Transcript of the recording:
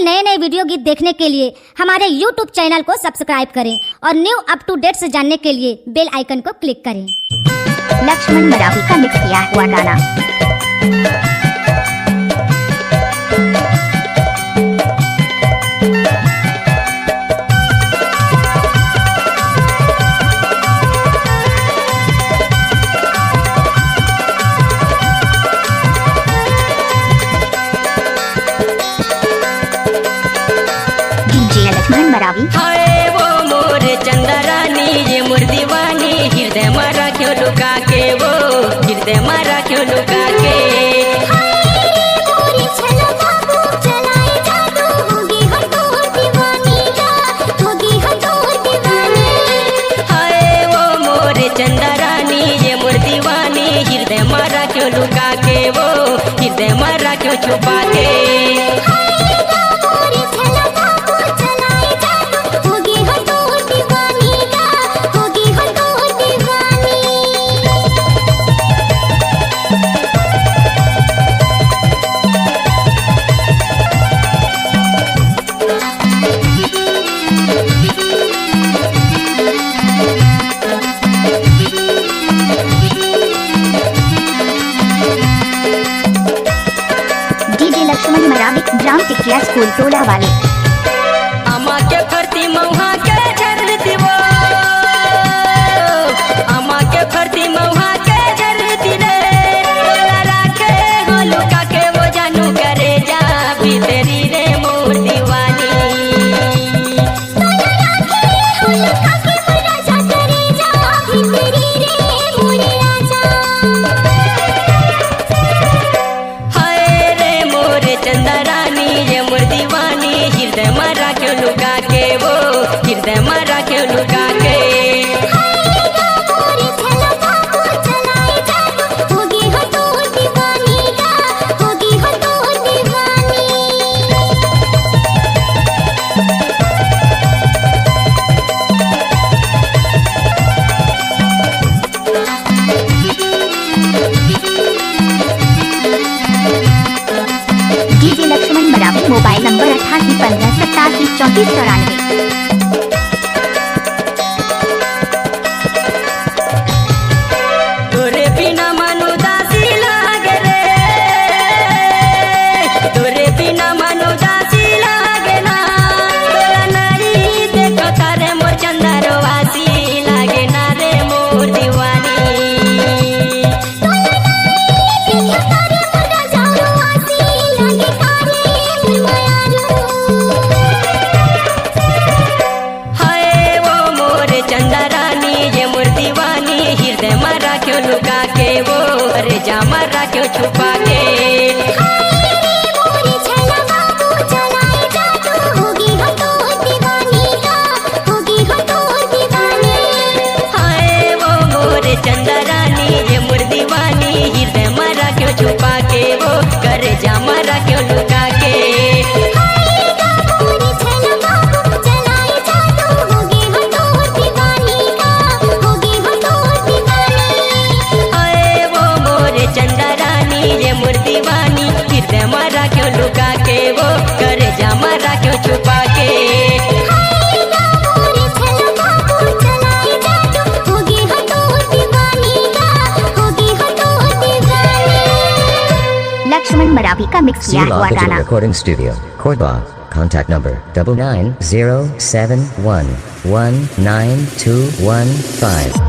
नए नए वीडियो गीत देखने के लिए हमारे YouTube चैनल को सब्सक्राइब करें और न्यू अप टू डेट से जानने के लिए बेल आइकन को क्लिक करें। लक्ष्मण मरावी का मिक्स किया हुआ गाना। लक्ष्मण मरावी। हाय वो मोर चंदरानी ये मोर दीवानी, हृदय में रखियो लुका के, वो हृदय में रखियो लुका के। हाय वो मोर चंदरानी ये मोर दीवानी, हृदय में रखियो लुका के, वो हृदय में रखियो छुपा के। लक्ष्मण मरावी ग्राम टिकिया स्कूल टोला वाले। अमा के फरती मौहा के झरती वो, अमा के फरती मौहा के झरती रे, तोला राखे हो लुका के वो जानू करे जा भीतरी रे मोर दीवानी। तोला राखे हो लुका के वो राजा करे जा भीतरी रे मोर राजा। हाय रे मोर चंदरानी ये मोर दीवानी, हृदय में रखियो लुका के, वो हृदय में रखियो लुका के। DJ Laxman Maravi mobile number 8815873494। तोरे बिना मनु दासी लागे रे, तोरे बिना मनु दासी लागे ना, तोरा नारी देखो तारे मोर चंदरो वासी लागे ना रे मोर दीवानी। हाय वो मोर चंदरानी ये मोर दीवानी, हृदय में रखियो लुका के, वो अरे जामा रखियो छुपा के। हाय वो मोर चंदरानी ये मोर दीवानी, हृदय में रखियो छुपा के, वो करे जामा रखियो लुका के। चंदरानी ये मोर दीवानी, हृदय में रखियो लुका के, वो करे जामा रखियो छुपा के। लक्ष्मण मरावी का मिक्स किया हुआ गाना। Recording studio Korba. Contact number 9907119215।